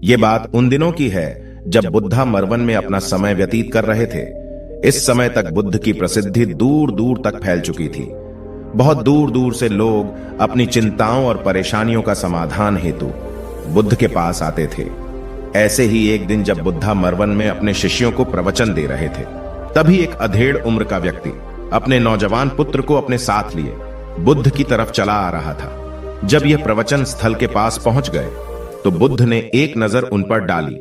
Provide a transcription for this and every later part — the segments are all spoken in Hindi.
ये बात उन दिनों की है जब बुद्धा मरवन में अपना समय व्यतीत कर रहे थे। इस समय तक बुद्ध की प्रसिद्धि दूर दूर तक फैल चुकी थी। बहुत दूर दूर से लोग अपनी चिंताओं और परेशानियों का समाधान हेतु बुद्ध के पास आते थे। ऐसे ही एक दिन जब बुद्धा मरवन में अपने शिष्यों को प्रवचन दे रहे थे, तभी एक अधेड़ उम्र का व्यक्ति अपने नौजवान पुत्र को अपने साथ लिए बुद्ध की तरफ चला आ रहा था। जब यह प्रवचन स्थल के पास पहुंच गए तो बुद्ध ने एक नजर उन पर डाली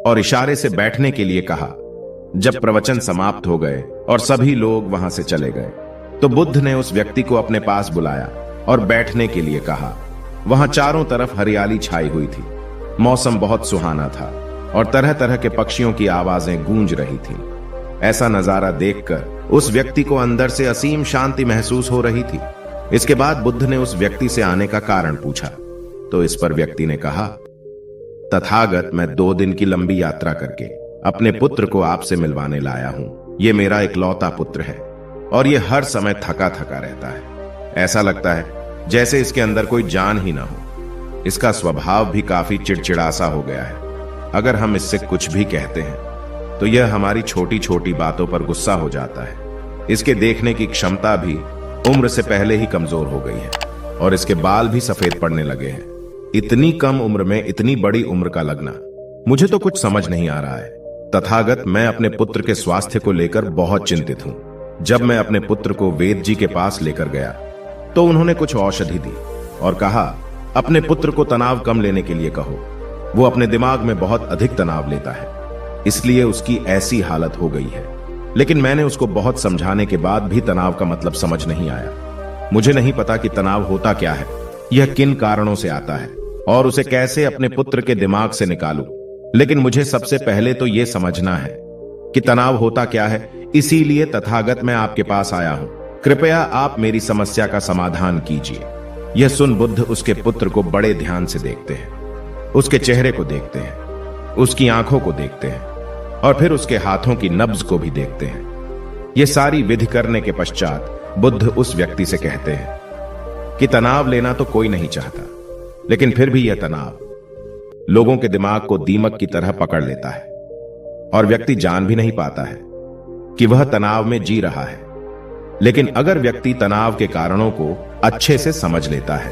और इशारे से बैठने के लिए कहा। जब प्रवचन समाप्त हो गए और सभी लोग वहां से चले गए तो बुद्ध ने उस व्यक्ति को अपने पास बुलाया और बैठने के लिए कहा। वहां चारों तरफ हरियाली छाई हुई थी। मौसम बहुत सुहाना था और तरह तरह के पक्षियों की आवाजें गूंज रही थीं। ऐसा नजारा देखकर उस व्यक्ति को अंदर से असीम शांति महसूस हो रही थी। इसके बाद बुद्ध ने उस व्यक्ति से आने का कारण पूछा तो इस पर व्यक्ति ने कहा, तथागत, मैं 2 दिन की लंबी यात्रा करके अपने पुत्र को आपसे मिलवाने लाया हूं। ये मेरा इकलौता पुत्र है और ये हर समय थका थका रहता है। ऐसा लगता है जैसे इसके अंदर कोई जान ही ना हो। इसका स्वभाव भी काफी चिड़चिड़ासा हो गया है। अगर हम इससे कुछ भी कहते हैं तो यह हमारी छोटी छोटी बातों पर गुस्सा हो जाता है। इसके देखने की क्षमता भी उम्र से पहले ही कमजोर हो गई है और इसके बाल भी सफेद पड़ने लगे हैं। इतनी कम उम्र में इतनी बड़ी उम्र का लगना, मुझे तो कुछ समझ नहीं आ रहा है। तथागत, मैं अपने पुत्र के स्वास्थ्य को लेकर बहुत चिंतित हूं। जब मैं अपने पुत्र को वेद जी के पास लेकर गया तो उन्होंने कुछ औषधि दी और कहा, अपने पुत्र को तनाव कम लेने के लिए कहो। वो अपने दिमाग में बहुत अधिक तनाव लेता है, इसलिए उसकी ऐसी हालत हो गई है। लेकिन मैंने उसको बहुत समझाने के बाद भी तनाव का मतलब समझ नहीं आया। मुझे नहीं पता कि तनाव होता क्या है, यह किन कारणों से आता है और उसे कैसे अपने पुत्र के दिमाग से निकालूं। लेकिन मुझे सबसे पहले तो यह समझना है कि तनाव होता क्या है। इसीलिए तथागत, मैं आपके पास आया हूं। कृपया आप मेरी समस्या का समाधान कीजिए। यह सुन बुद्ध उसके पुत्र को बड़े ध्यान से देखते हैं। उसके चेहरे को देखते हैं, उसकी आंखों को देखते हैं और फिर उसके हाथों की नब्ज को भी देखते हैं। यह सारी विधि करने के पश्चात बुद्ध उस व्यक्ति से कहते हैं कि तनाव लेना तो कोई नहीं चाहता, लेकिन फिर भी यह तनाव लोगों के दिमाग को दीमक की तरह पकड़ लेता है और व्यक्ति जान भी नहीं पाता है कि वह तनाव में जी रहा है। लेकिन अगर व्यक्ति तनाव के कारणों को अच्छे से समझ लेता है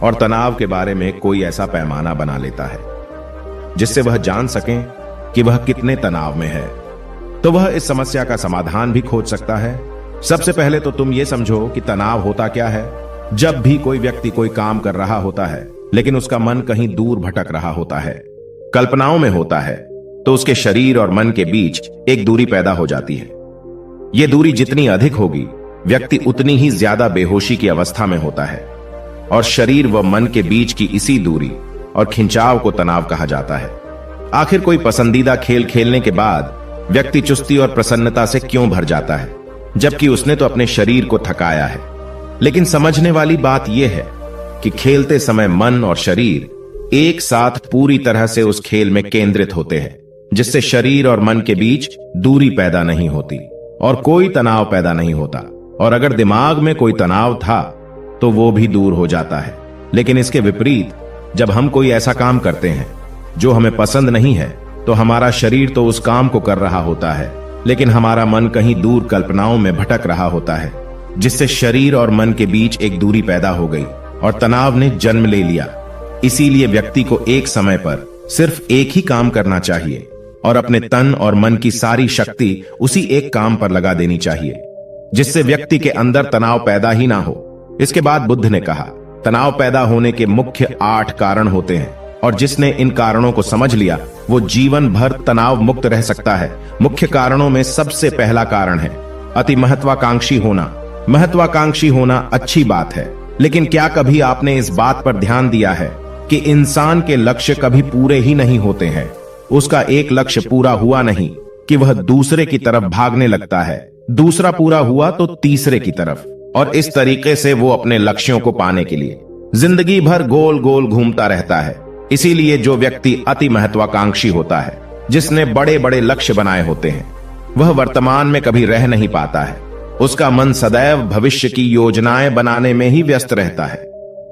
और तनाव के बारे में कोई ऐसा पैमाना बना लेता है जिससे वह जान सके कि वह कितने तनाव में है, तो वह इस समस्या का समाधान भी खोज सकता है। सबसे पहले तो तुम ये समझो कि तनाव होता क्या है। जब भी कोई व्यक्ति कोई काम कर रहा होता है लेकिन उसका मन कहीं दूर भटक रहा होता है, कल्पनाओं में होता है, तो उसके शरीर और मन के बीच एक दूरी पैदा हो जाती है। यह दूरी जितनी अधिक होगी, व्यक्ति उतनी ही ज्यादा बेहोशी की अवस्था में होता है और शरीर व मन के बीच की इसी दूरी और खिंचाव को तनाव कहा जाता है। आखिर कोई पसंदीदा खेल खेलने के बाद व्यक्ति चुस्ती और प्रसन्नता से क्यों भर जाता है, जबकि उसने तो अपने शरीर को थकाया है। लेकिन समझने वाली बात यह है कि खेलते समय मन और शरीर एक साथ पूरी तरह से उस खेल में केंद्रित होते हैं, जिससे शरीर और मन के बीच दूरी पैदा नहीं होती और कोई तनाव पैदा नहीं होता। और अगर दिमाग में कोई तनाव था तो वो भी दूर हो जाता है। लेकिन इसके विपरीत, जब हम कोई ऐसा काम करते हैं जो हमें पसंद नहीं है, तो हमारा शरीर तो उस काम को कर रहा होता है, लेकिन हमारा मन कहीं दूर कल्पनाओं में भटक रहा होता है, जिससे शरीर और मन के बीच एक दूरी पैदा हो गई और तनाव ने जन्म ले लिया। इसीलिए व्यक्ति को एक समय पर सिर्फ एक ही काम करना चाहिए और अपने तन और मन की सारी शक्ति उसी एक काम पर लगा देनी चाहिए, जिससे व्यक्ति के अंदर तनाव पैदा ही ना हो। इसके बाद बुद्ध ने कहा, तनाव पैदा होने के मुख्य 8 कारण होते हैं और जिसने इन कारणों को समझ लिया वो जीवन भर तनाव मुक्त रह सकता है। मुख्य कारणों में सबसे पहला कारण है अति महत्वाकांक्षी होना। महत्वाकांक्षी होना अच्छी बात है, लेकिन क्या कभी आपने इस बात पर ध्यान दिया है कि इंसान के लक्ष्य कभी पूरे ही नहीं होते हैं। उसका एक लक्ष्य पूरा हुआ नहीं कि वह दूसरे की तरफ भागने लगता है, दूसरा पूरा हुआ तो तीसरे की तरफ, और इस तरीके से वो अपने लक्ष्यों को पाने के लिए जिंदगी भर गोल गोल घूमता रहता है। इसीलिए जो व्यक्ति अति महत्वाकांक्षी होता है, जिसने बड़े बड़े लक्ष्य बनाए होते हैं, वह वर्तमान में कभी रह नहीं पाता है। उसका मन सदैव भविष्य की योजनाएं बनाने में ही व्यस्त रहता है।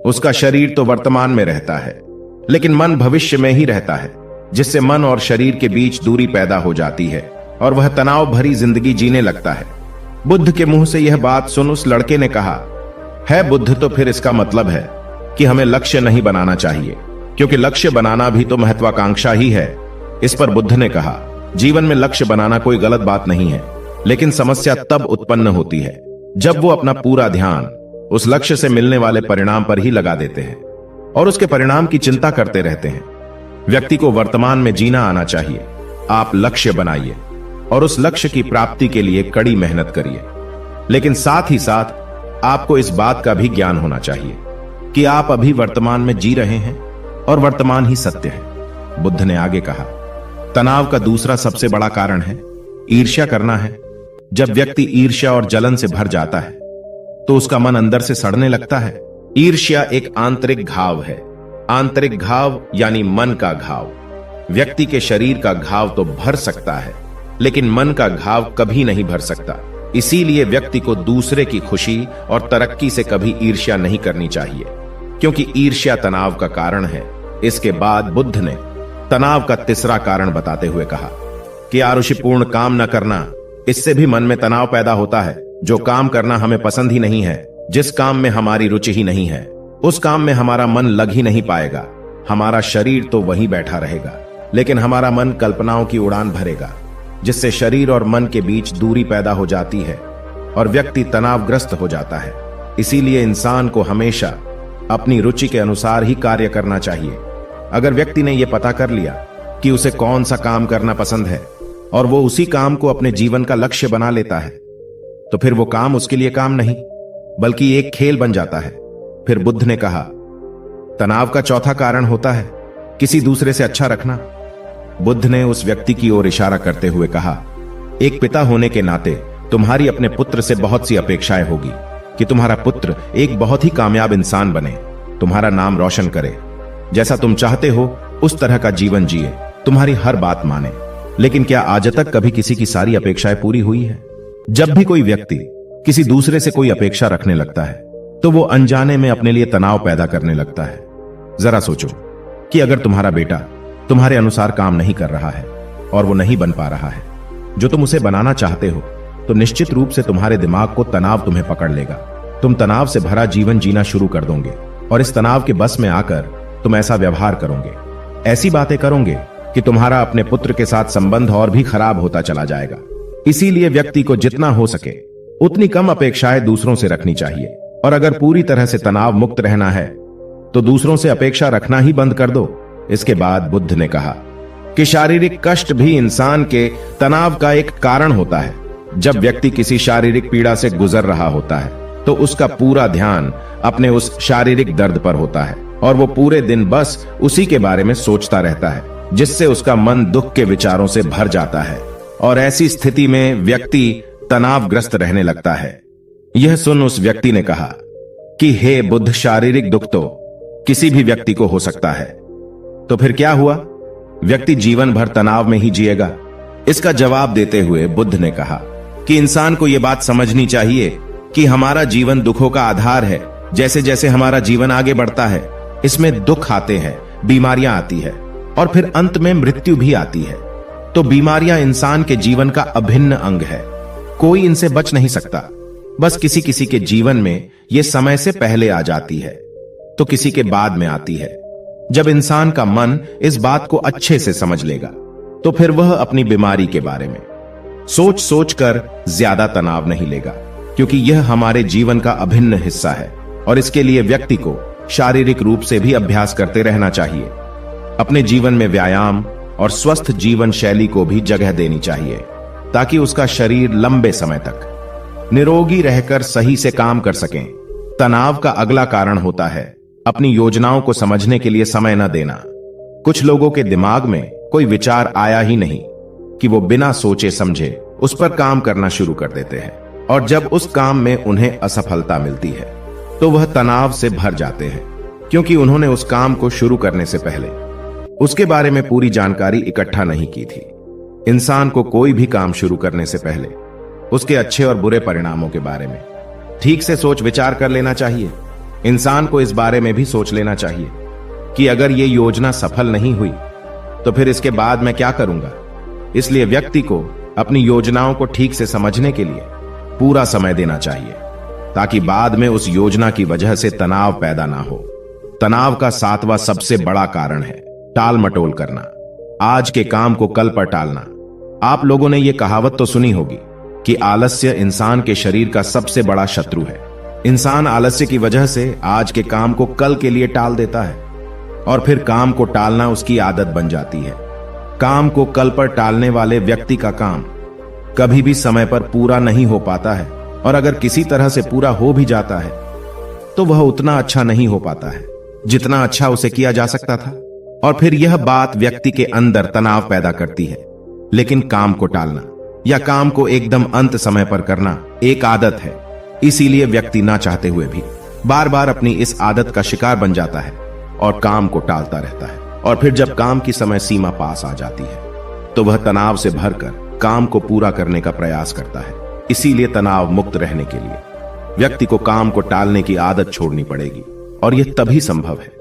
उसका शरीर तो वर्तमान में रहता है, लेकिन मन भविष्य में ही रहता है, जिससे मन और शरीर के बीच दूरी पैदा हो जाती है और वह तनाव भरी जिंदगी जीने लगता है। बुद्ध के मुंह से यह बात सुन उस लड़के ने कहा, है बुद्ध, तो फिर इसका मतलब है कि हमें लक्ष्य नहीं बनाना चाहिए, क्योंकि लक्ष्य बनाना भी तो महत्वाकांक्षा ही है। इस पर बुद्ध ने कहा, जीवन में लक्ष्य बनाना कोई गलत बात नहीं है, लेकिन समस्या तब उत्पन्न होती है जब वो अपना पूरा ध्यान उस लक्ष्य से मिलने वाले परिणाम पर ही लगा देते हैं और उसके परिणाम की चिंता करते रहते हैं। व्यक्ति को वर्तमान में जीना आना चाहिए। आप लक्ष्य बनाइए और उस लक्ष्य की प्राप्ति के लिए कड़ी मेहनत करिए, लेकिन साथ ही साथ आपको इस बात का भी ज्ञान होना चाहिए कि आप अभी वर्तमान में जी रहे हैं और वर्तमान ही सत्य है। बुद्ध ने आगे कहा, तनाव का दूसरा सबसे बड़ा कारण है ईर्ष्या करना है। जब व्यक्ति ईर्ष्या और जलन से भर जाता है तो उसका मन अंदर से सड़ने लगता है। ईर्ष्या एक आंतरिक घाव है। आंतरिक घाव यानी मन का घाव। व्यक्ति के शरीर का घाव तो भर सकता है, लेकिन मन का घाव कभी नहीं भर सकता। इसीलिए व्यक्ति को दूसरे की खुशी और तरक्की से कभी ईर्ष्या नहीं करनी चाहिए, क्योंकि ईर्ष्या तनाव का कारण है। इसके बाद बुद्ध ने तनाव का तीसरा कारण बताते हुए कहा कि आरुषिपूर्ण काम न करना, इससे भी मन में तनाव पैदा होता है। जो काम करना हमें पसंद ही नहीं है, जिस काम में हमारी रुचि ही नहीं है, उस काम में हमारा मन लग ही नहीं पाएगा। हमारा शरीर तो वहीं बैठा रहेगा, लेकिन हमारा मन कल्पनाओं की उड़ान भरेगा, जिससे शरीर और मन के बीच दूरी पैदा हो जाती है और व्यक्ति तनावग्रस्त हो जाता है। इसीलिए इंसान को हमेशा अपनी रुचि के अनुसार ही कार्य करना चाहिए। अगर व्यक्ति ने यह पता कर लिया कि उसे कौन सा काम करना पसंद है और वो उसी काम को अपने जीवन का लक्ष्य बना लेता है, तो फिर वो काम उसके लिए काम नहीं बल्कि एक खेल बन जाता है। फिर बुद्ध ने कहा, तनाव का चौथा कारण होता है किसी दूसरे से अच्छा रखना। बुद्ध ने उस व्यक्ति की ओर इशारा करते हुए कहा, एक पिता होने के नाते तुम्हारी अपने पुत्र से बहुत सी अपेक्षाएं होगी कि तुम्हारा पुत्र एक बहुत ही कामयाब इंसान बने, तुम्हारा नाम रोशन करे, जैसा तुम चाहते हो उस तरह का जीवन जिए, तुम्हारी हर बात माने। लेकिन क्या आज तक कभी किसी की सारी अपेक्षाएं पूरी हुई है? जब भी कोई व्यक्ति किसी दूसरे से कोई अपेक्षा रखने लगता है तो वो अनजाने में अपने लिए तनाव पैदा करने लगता है। जरा सोचो कि अगर तुम्हारा बेटा तुम्हारे अनुसार काम नहीं कर रहा है और वो नहीं बन पा रहा है जो तुम उसे बनाना चाहते हो, तो निश्चित रूप से तुम्हारे दिमाग को तनाव तुम्हें पकड़ लेगा। तुम तनाव से भरा जीवन जीना शुरू कर दोगे और इस तनाव के बस में आकर तुम ऐसा व्यवहार करोगे, ऐसी बातें करोगे कि तुम्हारा अपने पुत्र के साथ संबंध और भी खराब होता चला जाएगा। इसीलिए व्यक्ति को जितना हो सके उतनी कम अपेक्षाएं दूसरों से रखनी चाहिए, और अगर पूरी तरह से तनाव मुक्त रहना है तो दूसरों से अपेक्षा रखना ही बंद कर दो। इसके बाद बुद्ध ने कहा कि शारीरिक कष्ट भी इंसान के तनाव का एक कारण होता है। जब व्यक्ति किसी शारीरिक पीड़ा से गुजर रहा होता है तो उसका पूरा ध्यान अपने उस शारीरिक दर्द पर होता है और वो पूरे दिन बस उसी के बारे में सोचता रहता है, जिससे उसका मन दुख के विचारों से भर जाता है और ऐसी स्थिति में व्यक्ति तनावग्रस्त रहने लगता है। यह सुन उस व्यक्ति ने कहा कि हे बुद्ध, शारीरिक दुख तो किसी भी व्यक्ति को हो सकता है, तो फिर क्या हुआ? व्यक्ति जीवन भर तनाव में ही जिएगा? इसका जवाब देते हुए बुद्ध ने कहा कि इंसान को यह बात समझनी चाहिए कि हमारा जीवन दुखों का आधार है। जैसे जैसे हमारा जीवन आगे बढ़ता है, इसमें दुख आते हैं, बीमारियां आती है और फिर अंत में मृत्यु भी आती है। तो बीमारियां इंसान के जीवन का अभिन्न अंग है, कोई इनसे बच नहीं सकता। बस किसी किसी के जीवन में यह समय से पहले आ जाती है तो किसी के बाद में आती है। जब इंसान का मन इस बात को अच्छे से समझ लेगा तो फिर वह अपनी बीमारी के बारे में सोच सोच कर ज्यादा तनाव नहीं लेगा, क्योंकि यह हमारे जीवन का अभिन्न हिस्सा है और इसके लिए व्यक्ति को शारीरिक रूप से भी अभ्यास करते रहना चाहिए। अपने जीवन में व्यायाम और स्वस्थ जीवन शैली को भी जगह देनी चाहिए ताकि उसका शरीर लंबे समय तक निरोगी रहकर सही से काम कर सकें। तनाव का अगला कारण होता है अपनी योजनाओं को समझने के लिए समय न देना। कुछ लोगों के दिमाग में कोई विचार आया ही नहीं कि वो बिना सोचे समझे उस पर काम करना शुरू कर देते हैं, और जब उस काम में उन्हें असफलता मिलती है तो वह तनाव से भर जाते हैं, क्योंकि उन्होंने उस काम को शुरू करने से पहले उसके बारे में पूरी जानकारी इकट्ठा नहीं की थी। इंसान को कोई भी काम शुरू करने से पहले उसके अच्छे और बुरे परिणामों के बारे में ठीक से सोच विचार कर लेना चाहिए। इंसान को इस बारे में भी सोच लेना चाहिए कि अगर ये योजना सफल नहीं हुई तो फिर इसके बाद मैं क्या करूंगा। इसलिए व्यक्ति को अपनी योजनाओं को ठीक से समझने के लिए पूरा समय देना चाहिए, ताकि बाद में उस योजना की वजह से तनाव पैदा ना हो। तनाव का 7वां सबसे बड़ा कारण है टाल मटोल करना, आज के काम को कल पर टालना। आप लोगों ने यह कहावत तो सुनी होगी कि आलस्य इंसान के शरीर का सबसे बड़ा शत्रु है। इंसान आलस्य की वजह से आज के काम को कल के लिए टाल देता है और फिर काम को टालना उसकी आदत बन जाती है। काम को कल पर टालने वाले व्यक्ति का काम कभी भी समय पर पूरा नहीं हो पाता है, और अगर किसी तरह से पूरा हो भी जाता है तो वह उतना अच्छा नहीं हो पाता है जितना अच्छा उसे किया जा सकता था, और फिर यह बात व्यक्ति के अंदर तनाव पैदा करती है। लेकिन काम को टालना या काम को एकदम अंत समय पर करना एक आदत है, इसीलिए व्यक्ति ना चाहते हुए भी बार बार अपनी इस आदत का शिकार बन जाता है और काम को टालता रहता है। और फिर जब काम की समय सीमा पास आ जाती है तो वह तनाव से भरकर काम को पूरा करने का प्रयास करता है। इसीलिए तनाव मुक्त रहने के लिए व्यक्ति को काम को टालने की आदत छोड़नी पड़ेगी, और यह तभी संभव है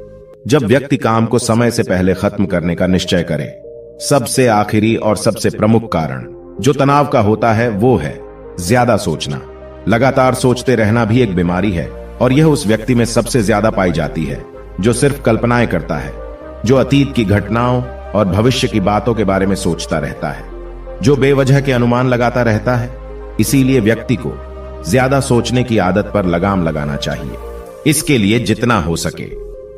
जब व्यक्ति काम को समय से पहले खत्म करने का निश्चय करे। सबसे आखिरी और सबसे प्रमुख कारण जो तनाव का होता है वो है ज्यादा सोचना। लगातार सोचते रहना भी एक बीमारी है, और यह उस व्यक्ति में सबसे ज्यादा पाई जाती है जो सिर्फ कल्पनाएं करता है, जो अतीत की घटनाओं और भविष्य की बातों के बारे में सोचता रहता है, जो बेवजह के अनुमान लगाता रहता है। इसीलिए व्यक्ति को ज्यादा सोचने की आदत पर लगाम लगाना चाहिए। इसके लिए जितना हो सके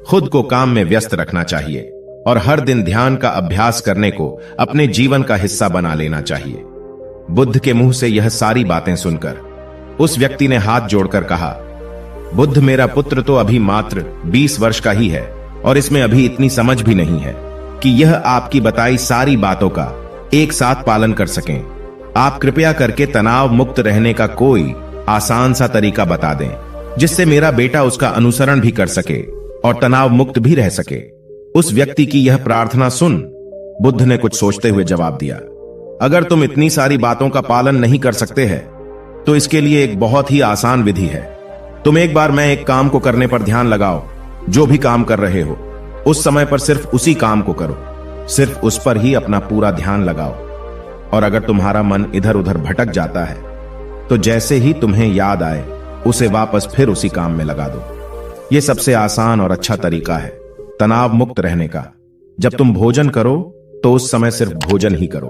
खुद को काम में व्यस्त रखना चाहिए, और हर दिन ध्यान का अभ्यास करने को अपने जीवन का हिस्सा बना लेना चाहिए। बुद्ध के मुंह से यह सारी बातें सुनकर उस व्यक्ति ने हाथ जोड़कर कहा, बुद्ध, मेरा पुत्र तो अभी मात्र 20 वर्ष का ही है और इसमें अभी इतनी समझ भी नहीं है कि यह आपकी बताई सारी बातों का एक साथ पालन कर सकें। आप कृपया करके तनाव मुक्त रहने का कोई आसान सा तरीका बता दें, जिससे मेरा बेटा उसका अनुसरण भी कर सके और तनाव मुक्त भी रह सके। उस व्यक्ति की यह प्रार्थना सुन बुद्ध ने कुछ सोचते हुए जवाब दिया, अगर तुम इतनी सारी बातों का पालन नहीं कर सकते हैं तो इसके लिए एक बहुत ही आसान विधि है। तुम एक बार मैं एक काम को करने पर ध्यान लगाओ। जो भी काम कर रहे हो उस समय पर सिर्फ उसी काम को करो, सिर्फ उस पर ही अपना पूरा ध्यान लगाओ। और अगर तुम्हारा मन इधर उधर भटक जाता है तो जैसे ही तुम्हें याद आए उसे वापस फिर उसी काम में लगा दो। यह सबसे आसान और अच्छा तरीका है तनाव मुक्त रहने का। जब तुम भोजन करो तो उस समय सिर्फ भोजन ही करो,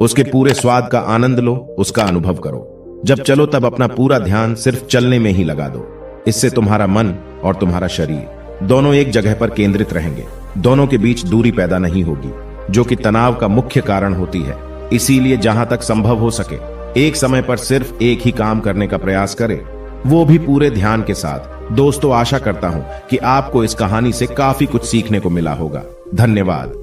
उसके पूरे स्वाद का आनंद लो, उसका अनुभव करो। जब चलो तब अपना पूरा ध्यान सिर्फ चलने में ही लगा दो। इससे तुम्हारा मन और तुम्हारा शरीर दोनों एक जगह पर केंद्रित रहेंगे, दोनों के बीच दूरी पैदा नहीं होगी, जो कि तनाव का मुख्य कारण होती है। इसीलिए जहां तक संभव हो सके एक समय पर सिर्फ एक ही काम करने का प्रयास करें, वो भी पूरे ध्यान के साथ। दोस्तों, आशा करता हूं कि आपको इस कहानी से काफी कुछ सीखने को मिला होगा। धन्यवाद।